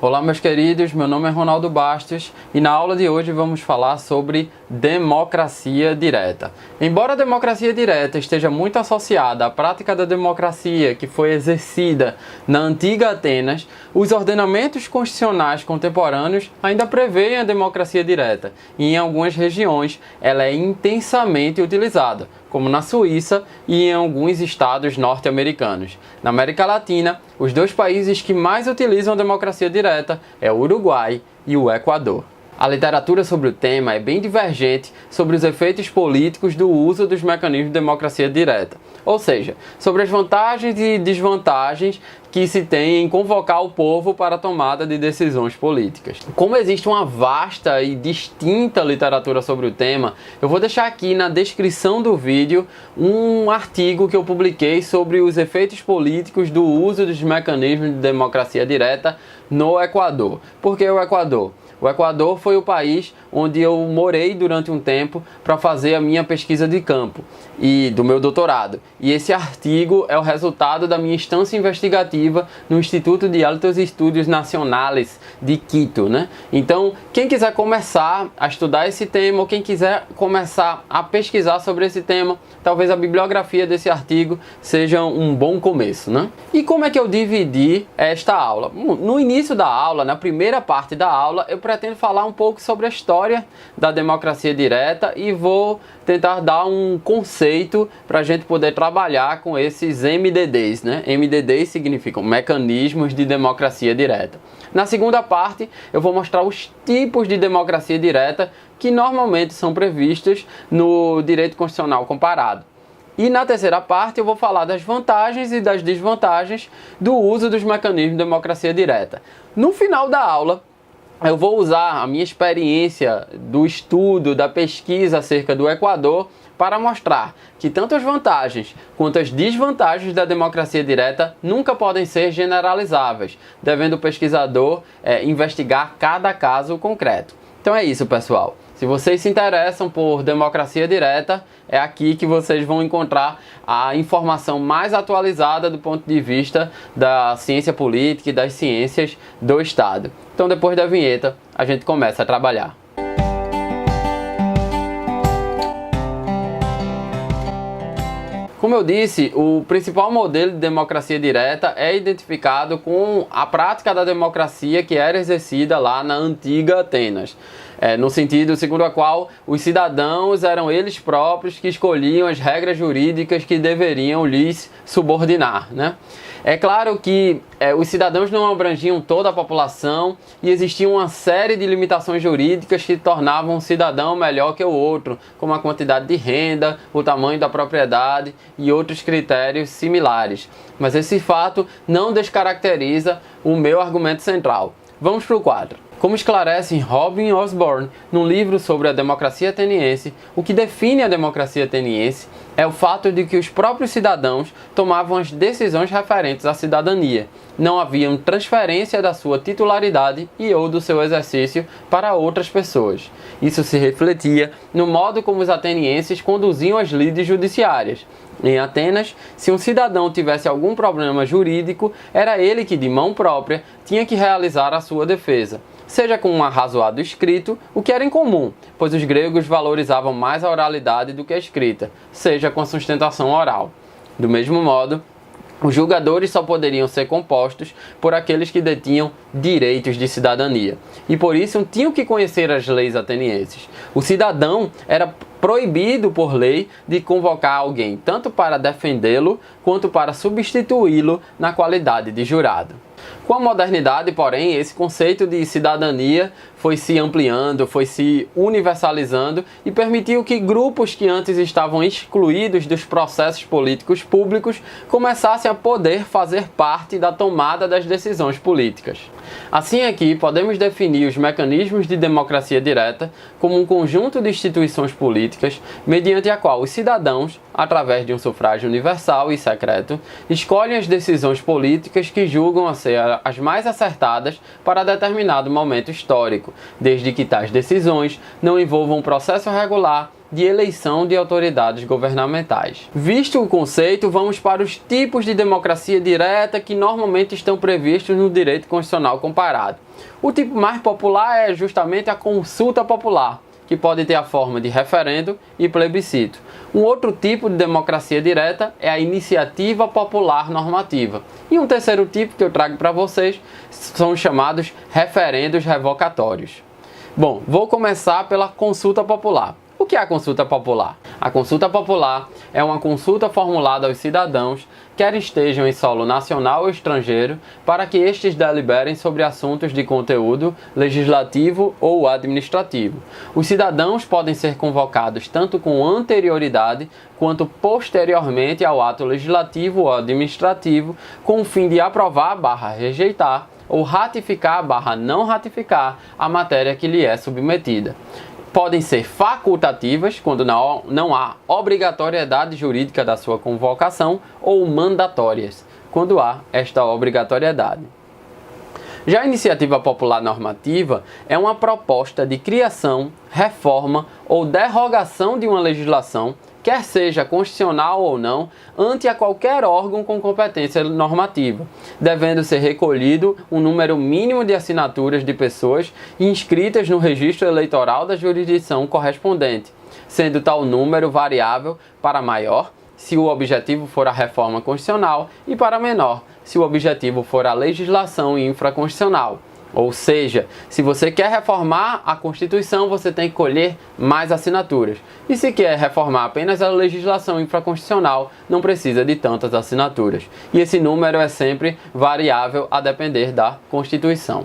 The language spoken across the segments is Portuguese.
Olá meus queridos, meu nome é Ronaldo Bastos e na aula de hoje vamos falar sobre democracia direta. Embora a democracia direta esteja muito associada à prática da democracia que foi exercida na antiga Atenas, os ordenamentos constitucionais contemporâneos ainda prevêem a democracia direta e em algumas regiões ela é intensamente utilizada, como na Suíça e em alguns estados norte-americanos. Na América Latina, os dois países que mais utilizam a democracia direta é o Uruguai e o Equador. A literatura sobre o tema é bem divergente sobre os efeitos políticos do uso dos mecanismos de democracia direta, ou seja, sobre as vantagens e desvantagens que se tem em convocar o povo para a tomada de decisões políticas. Como existe uma vasta e distinta literatura sobre o tema, eu vou deixar aqui na descrição do vídeo um artigo que eu publiquei sobre os efeitos políticos do uso dos mecanismos de democracia direta no Equador. Por que o Equador? O Equador foi o país onde eu morei durante um tempo para fazer a minha pesquisa de campo e do meu doutorado. E esse artigo é o resultado da minha instância investigativa no Instituto de Altos Estudos Nacionales de Quito, né? Então, quem quiser começar a estudar esse tema ou quem quiser começar a pesquisar sobre esse tema, talvez a bibliografia desse artigo seja um bom começo, né? E como é que eu dividi esta aula? No início da aula, na primeira parte da aula, eu pretendo falar um pouco sobre a história da democracia direta e vou tentar dar um conceito para a gente poder trabalhar com esses MDDs, né? MDDs significam mecanismos de democracia direta. Na segunda parte, eu vou mostrar os tipos de democracia direta que normalmente são previstos no direito constitucional comparado. E na terceira parte eu vou falar das vantagens e das desvantagens do uso dos mecanismos de democracia direta. No final da aula, eu vou usar a minha experiência do estudo, da pesquisa acerca do Equador para mostrar que tanto as vantagens quanto as desvantagens da democracia direta nunca podem ser generalizáveis, devendo o pesquisador investigar cada caso concreto. Então é isso, pessoal. Se vocês se interessam por democracia direta, é aqui que vocês vão encontrar a informação mais atualizada do ponto de vista da ciência política e das ciências do Estado. Então, depois da vinheta, a gente começa a trabalhar. Como eu disse, o principal modelo de democracia direta é identificado com a prática da democracia que era exercida lá na antiga Atenas. No sentido segundo a qual os cidadãos eram eles próprios que escolhiam as regras jurídicas que deveriam lhes subordinar, né? É claro que os cidadãos não abrangiam toda a população e existia uma série de limitações jurídicas que tornavam um cidadão melhor que o outro, como a quantidade de renda, o tamanho da propriedade e outros critérios similares. Mas esse fato não descaracteriza o meu argumento central. Vamos para o quadro. Como esclarece Robin Osborne num livro sobre a democracia ateniense, o que define a democracia ateniense é o fato de que os próprios cidadãos tomavam as decisões referentes à cidadania. Não havia transferência da sua titularidade e ou do seu exercício para outras pessoas. Isso se refletia no modo como os atenienses conduziam as lides judiciárias. Em Atenas, se um cidadão tivesse algum problema jurídico, era ele que, de mão própria, tinha que realizar a sua defesa. Seja com um arrazoado escrito, o que era incomum, pois os gregos valorizavam mais a oralidade do que a escrita, seja com a sustentação oral. Do mesmo modo, os julgadores só poderiam ser compostos por aqueles que detinham direitos de cidadania, e por isso tinham que conhecer as leis atenienses. O cidadão era proibido por lei de convocar alguém tanto para defendê-lo quanto para substituí-lo na qualidade de jurado. Com a modernidade, porém, esse conceito de cidadania foi se ampliando, foi se universalizando e permitiu que grupos que antes estavam excluídos dos processos políticos públicos começassem a poder fazer parte da tomada das decisões políticas. Assim, aqui podemos definir os mecanismos de democracia direta como um conjunto de instituições políticas mediante a qual os cidadãos, através de um sufrágio universal e secreto, escolhem as decisões políticas que julgam a ser as mais acertadas para determinado momento histórico, desde que tais decisões não envolvam um processo regular de eleição de autoridades governamentais. Visto o conceito, vamos para os tipos de democracia direta que normalmente estão previstos no direito constitucional comparado. O tipo mais popular é justamente a consulta popular, que pode ter a forma de referendo e plebiscito. Um outro tipo de democracia direta é a iniciativa popular normativa. E um terceiro tipo que eu trago para vocês são os chamados referendos revocatórios. Bom, vou começar pela consulta popular. O que é a consulta popular? A consulta popular é uma consulta formulada aos cidadãos, quer estejam em solo nacional ou estrangeiro, para que estes deliberem sobre assuntos de conteúdo legislativo ou administrativo. Os cidadãos podem ser convocados tanto com anterioridade quanto posteriormente ao ato legislativo ou administrativo, com o fim de aprovar / rejeitar ou ratificar / não ratificar a matéria que lhe é submetida. Podem ser facultativas, quando não há obrigatoriedade jurídica da sua convocação, ou mandatórias, quando há esta obrigatoriedade. Já a iniciativa popular normativa é uma proposta de criação, reforma ou derrogação de uma legislação, quer seja constitucional ou não, ante a qualquer órgão com competência normativa, devendo ser recolhido um número mínimo de assinaturas de pessoas inscritas no registro eleitoral da jurisdição correspondente, sendo tal número variável para maior, se o objetivo for a reforma constitucional, e para menor, se o objetivo for a legislação infraconstitucional. Ou seja, se você quer reformar a Constituição, você tem que colher mais assinaturas. E se quer reformar apenas a legislação infraconstitucional, não precisa de tantas assinaturas. E esse número é sempre variável a depender da Constituição.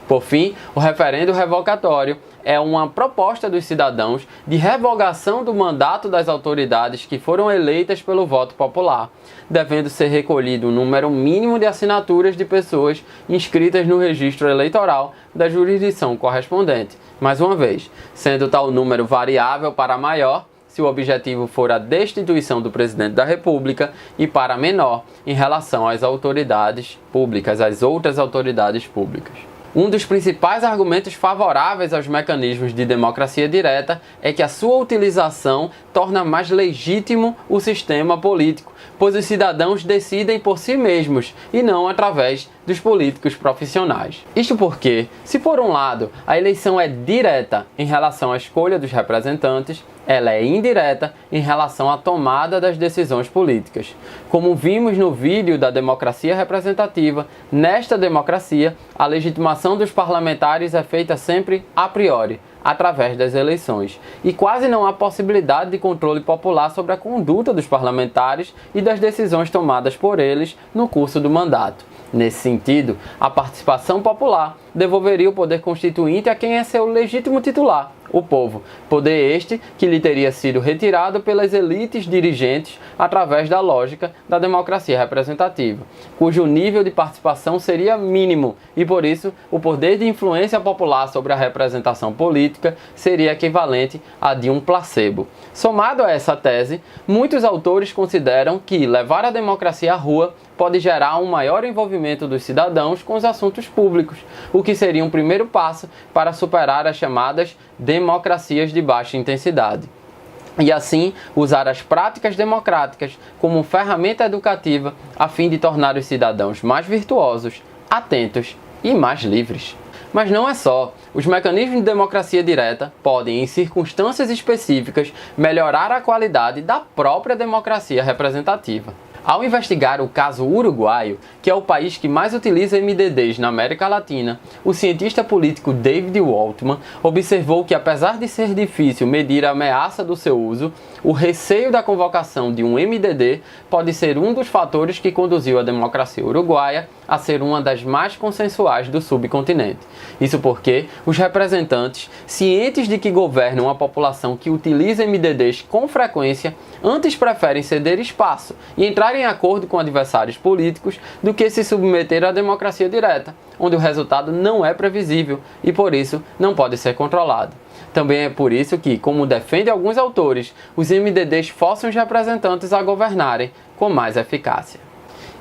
Por fim, o referendo revocatório é uma proposta dos cidadãos de revogação do mandato das autoridades que foram eleitas pelo voto popular, devendo ser recolhido um número mínimo de assinaturas de pessoas inscritas no registro eleitoral da jurisdição correspondente. Mais uma vez, sendo tal número variável para maior, se o objetivo for a destituição do presidente da República, e para menor, em relação às autoridades públicas, às outras autoridades públicas. Um dos principais argumentos favoráveis aos mecanismos de democracia direta é que a sua utilização torna mais legítimo o sistema político, pois os cidadãos decidem por si mesmos e não através dos políticos profissionais. Isto porque, se por um lado a eleição é direta em relação à escolha dos representantes, ela é indireta em relação à tomada das decisões políticas. Como vimos no vídeo da democracia representativa, nesta democracia, a legitimação dos parlamentares é feita sempre a priori, através das eleições, e quase não há possibilidade de controle popular sobre a conduta dos parlamentares e das decisões tomadas por eles no curso do mandato. Nesse sentido, a participação popular devolveria o poder constituinte a quem é seu legítimo titular, o povo, poder este que lhe teria sido retirado pelas elites dirigentes através da lógica da democracia representativa, cujo nível de participação seria mínimo e, por isso, o poder de influência popular sobre a representação política seria equivalente a de um placebo. Somado a essa tese, muitos autores consideram que levar a democracia à rua pode gerar um maior envolvimento dos cidadãos com os assuntos públicos, o que seria um primeiro passo para superar as chamadas democracias de baixa intensidade. E assim, usar as práticas democráticas como ferramenta educativa a fim de tornar os cidadãos mais virtuosos, atentos e mais livres. Mas não é só. Os mecanismos de democracia direta podem, em circunstâncias específicas, melhorar a qualidade da própria democracia representativa. Ao investigar o caso uruguaio, que é o país que mais utiliza MDDs na América Latina, o cientista político David Waltman observou que, apesar de ser difícil medir a ameaça do seu uso, o receio da convocação de um MDD pode ser um dos fatores que conduziu a democracia uruguaia a ser uma das mais consensuais do subcontinente. Isso porque os representantes, cientes de que governam uma população que utiliza MDDs com frequência, antes preferem ceder espaço e entrar em acordo com adversários políticos do que se submeter à democracia direta, onde o resultado não é previsível e, por isso, não pode ser controlado. Também é por isso que, como defendem alguns autores, os MDDs forçam os representantes a governarem com mais eficácia.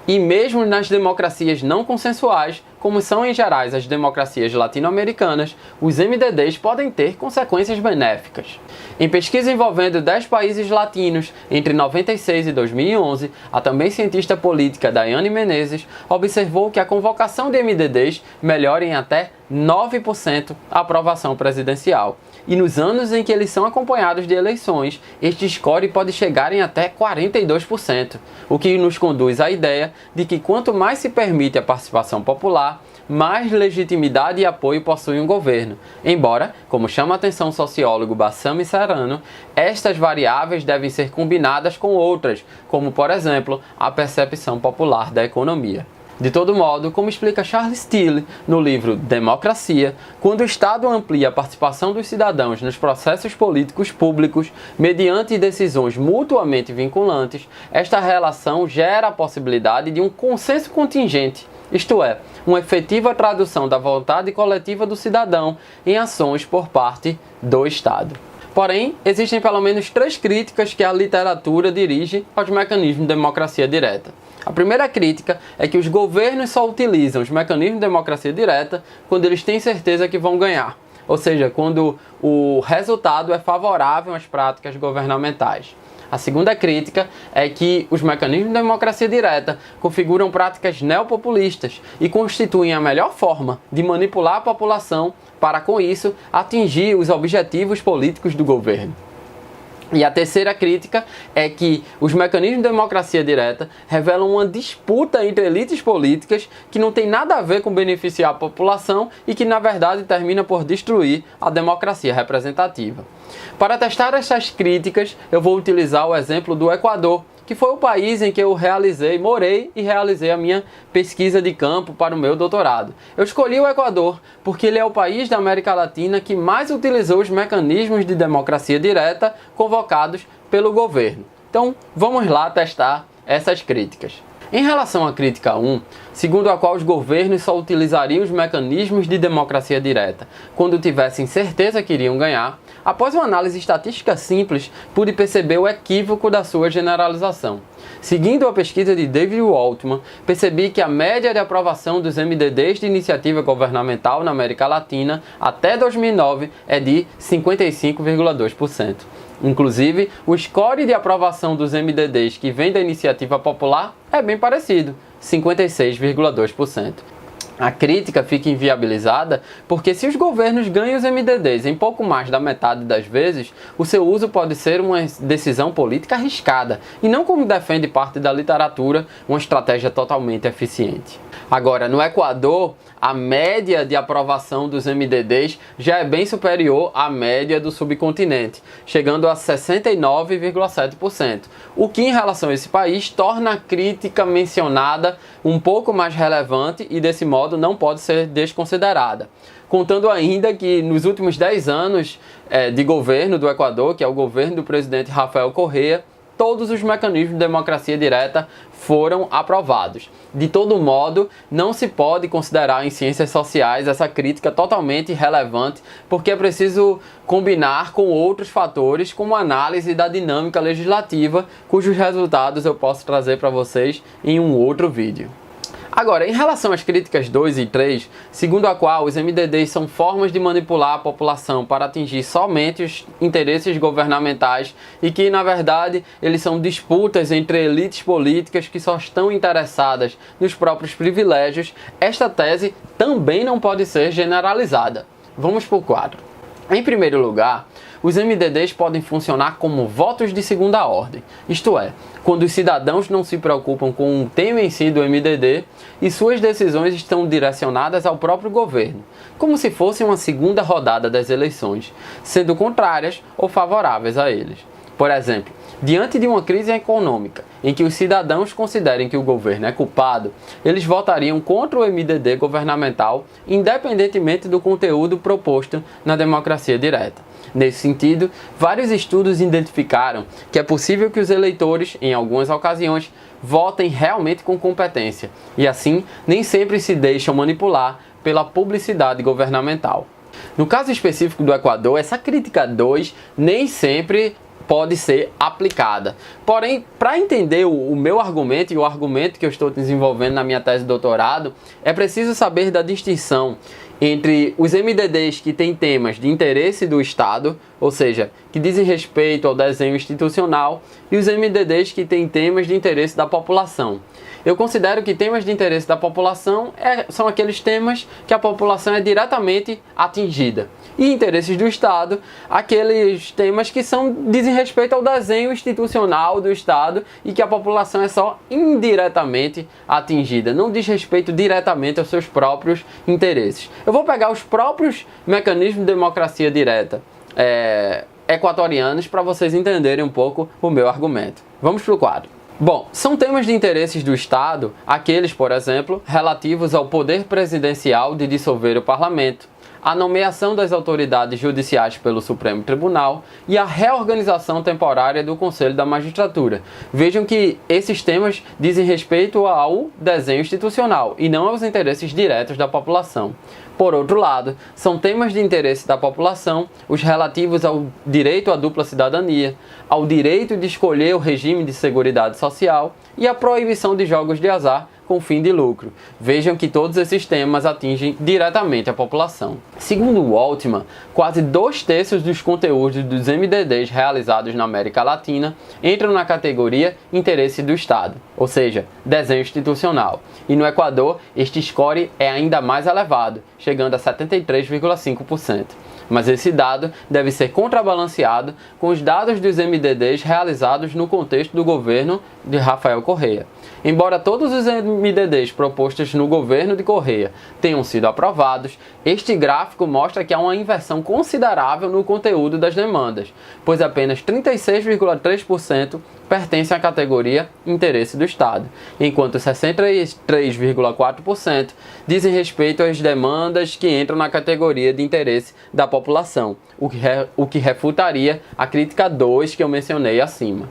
E mesmo nas democracias não consensuais, como são em gerais as democracias latino-americanas, os MDDs podem ter consequências benéficas. Em pesquisa envolvendo 10 países latinos entre 96 e 2011, a também cientista política Daiane Menezes observou que a convocação de MDDs melhora em até 9% a aprovação presidencial. E nos anos em que eles são acompanhados de eleições, este score pode chegar em até 42%, o que nos conduz à ideia de que quanto mais se permite a participação popular, mais legitimidade e apoio possui um governo. Embora, como chama a atenção o sociólogo Bassam Serrano, estas variáveis devem ser combinadas com outras, como por exemplo, a percepção popular da economia. De todo modo, como explica Charles Steele no livro Democracia, quando o Estado amplia a participação dos cidadãos nos processos políticos públicos mediante decisões mutuamente vinculantes, esta relação gera a possibilidade de um consenso contingente, isto é, uma efetiva tradução da vontade coletiva do cidadão em ações por parte do Estado. Porém, existem pelo menos 3 críticas que a literatura dirige aos mecanismos de democracia direta. A primeira crítica é que os governos só utilizam os mecanismos de democracia direta quando eles têm certeza que vão ganhar, ou seja, quando o resultado é favorável às práticas governamentais. A segunda crítica é que os mecanismos de democracia direta configuram práticas neopopulistas e constituem a melhor forma de manipular a população para, com isso, atingir os objetivos políticos do governo. E a terceira crítica é que os mecanismos de democracia direta revelam uma disputa entre elites políticas que não tem nada a ver com beneficiar a população e que, na verdade, termina por destruir a democracia representativa. Para testar essas críticas, eu vou utilizar o exemplo do Equador, que foi o país em que eu morei e realizei a minha pesquisa de campo para o meu doutorado. Eu escolhi o Equador porque ele é o país da América Latina que mais utilizou os mecanismos de democracia direta convocados pelo governo. Então, vamos lá testar essas críticas. Em relação à crítica 1, segundo a qual os governos só utilizariam os mecanismos de democracia direta quando tivessem certeza que iriam ganhar, após uma análise estatística simples, pude perceber o equívoco da sua generalização. Seguindo a pesquisa de David Waltman, percebi que a média de aprovação dos MDDs de iniciativa governamental na América Latina até 2009 é de 55,2%. Inclusive, o score de aprovação dos MDDs que vem da iniciativa popular é bem parecido, 56,2%. A crítica fica inviabilizada porque se os governos ganham os MDDs em pouco mais da metade das vezes, o seu uso pode ser uma decisão política arriscada e não, como defende parte da literatura, uma estratégia totalmente eficiente. Agora, no Equador, a média de aprovação dos MDDs já é bem superior à média do subcontinente, chegando a 69,7%, o que em relação a esse país torna a crítica mencionada um pouco mais relevante e desse modo não pode ser desconsiderada. Contando ainda que nos últimos 10 anos de governo do Equador, que é o governo do presidente Rafael Correa, todos os mecanismos de democracia direta foram aprovados. De todo modo, não se pode considerar em ciências sociais essa crítica totalmente irrelevante, porque é preciso combinar com outros fatores, como a análise da dinâmica legislativa, cujos resultados eu posso trazer para vocês em um outro vídeo. Agora, em relação às críticas 2 e 3, segundo a qual os MDDs são formas de manipular a população para atingir somente os interesses governamentais e que, na verdade, eles são disputas entre elites políticas que só estão interessadas nos próprios privilégios, esta tese também não pode ser generalizada. Vamos para o quadro. Em primeiro lugar, os MDDs podem funcionar como votos de segunda ordem, isto é, quando os cidadãos não se preocupam com o tema em si do MDD e suas decisões estão direcionadas ao próprio governo, como se fosse uma segunda rodada das eleições, sendo contrárias ou favoráveis a eles. Por exemplo, diante de uma crise econômica em que os cidadãos considerem que o governo é culpado, eles votariam contra o MDD governamental, independentemente do conteúdo proposto na democracia direta. Nesse sentido, vários estudos identificaram que é possível que os eleitores, em algumas ocasiões, votem realmente com competência e, assim, nem sempre se deixam manipular pela publicidade governamental. No caso específico do Equador, essa crítica 2 nem sempre pode ser aplicada. Porém, para entender o meu argumento e o argumento que eu estou desenvolvendo na minha tese de doutorado, é preciso saber da distinção entre os MDDs que têm temas de interesse do Estado, ou seja, que dizem respeito ao desenho institucional, e os MDDs que têm temas de interesse da população. Eu considero que temas de interesse da população são aqueles temas que a população é diretamente atingida. E interesses do Estado, aqueles temas que dizem respeito ao desenho institucional do Estado e que a população é só indiretamente atingida, não diz respeito diretamente aos seus próprios interesses. Eu vou pegar os próprios mecanismos de democracia direta equatorianos para vocês entenderem um pouco o meu argumento. Vamos para o quadro. Bom, são temas de interesses do Estado, aqueles, por exemplo, relativos ao poder presidencial de dissolver o parlamento, a nomeação das autoridades judiciais pelo Supremo Tribunal e a reorganização temporária do Conselho da Magistratura. Vejam que esses temas dizem respeito ao desenho institucional e não aos interesses diretos da população. Por outro lado, são temas de interesse da população os relativos ao direito à dupla cidadania, ao direito de escolher o regime de seguridade social e à proibição de jogos de azar com fim de lucro. Vejam que todos esses temas atingem diretamente a população. Segundo o Altman, quase 2/3 dos conteúdos dos MDDs realizados na América Latina entram na categoria interesse do Estado, ou seja, desenho institucional. E no Equador, este score é ainda mais elevado, chegando a 73,5%. Mas esse dado deve ser contrabalanceado com os dados dos MDDs realizados no contexto do governo de Rafael Correa. Embora todos os MDDs propostos no governo de Correa tenham sido aprovados, este gráfico mostra que há uma inversão considerável no conteúdo das demandas, pois apenas 36,3% pertencem à categoria interesse do Estado, enquanto 63,4% dizem respeito às demandas que entram na categoria de interesse da população, o que refutaria a crítica 2 que eu mencionei acima.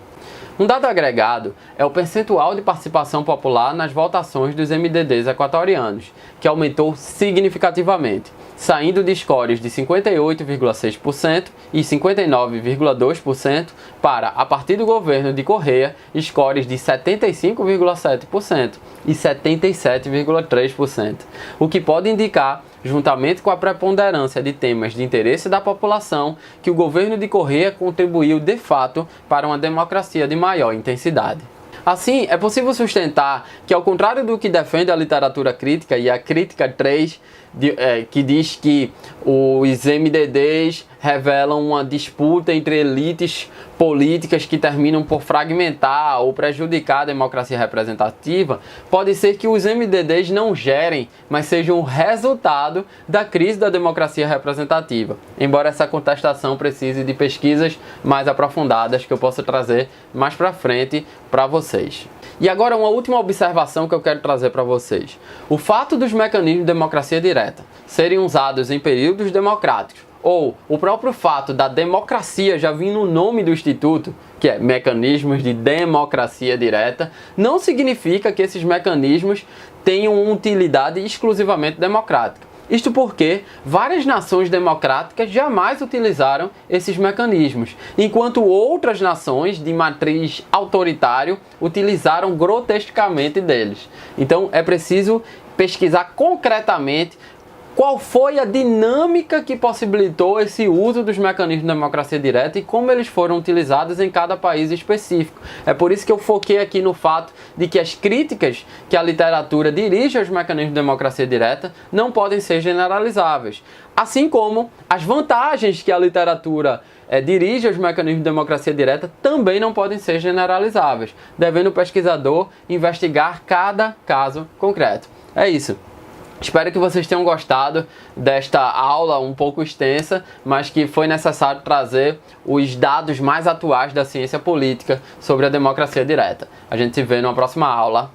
Um dado agregado é o percentual de participação popular nas votações dos MDDs equatorianos, que aumentou significativamente, saindo de scores de 58,6% e 59,2% para, a partir do governo de Correa, scores de 75,7% e 77,3%, o que pode indicar, juntamente com a preponderância de temas de interesse da população, que o governo de Correa contribuiu de fato para uma democracia de maior intensidade. Assim, é possível sustentar que, ao contrário do que defende a literatura crítica e a crítica 3, que diz que os MDDs revelam uma disputa entre elites políticas que terminam por fragmentar ou prejudicar a democracia representativa, pode ser que os MDDs não gerem, mas sejam o resultado da crise da democracia representativa, embora essa contestação precise de pesquisas mais aprofundadas que eu possa trazer mais para frente para vocês. E agora uma última observação que eu quero trazer para vocês. O fato dos mecanismos de democracia direta serem usados em períodos democráticos, ou o próprio fato da democracia já vir no nome do Instituto, que é Mecanismos de Democracia Direta, não significa que esses mecanismos tenham uma utilidade exclusivamente democrática. Isto porque várias nações democráticas jamais utilizaram esses mecanismos, enquanto outras nações de matriz autoritária utilizaram grotescamente deles. Então é preciso pesquisar concretamente qual foi a dinâmica que possibilitou esse uso dos mecanismos de democracia direta e como eles foram utilizados em cada país específico. É por isso que eu foquei aqui no fato de que as críticas que a literatura dirige aos mecanismos de democracia direta não podem ser generalizáveis. Assim como as vantagens que a literatura dirige aos mecanismos de democracia direta também não podem ser generalizáveis, devendo o pesquisador investigar cada caso concreto. É isso. Espero que vocês tenham gostado desta aula um pouco extensa, mas que foi necessário trazer os dados mais atuais da ciência política sobre a democracia direta. A gente se vê numa próxima aula.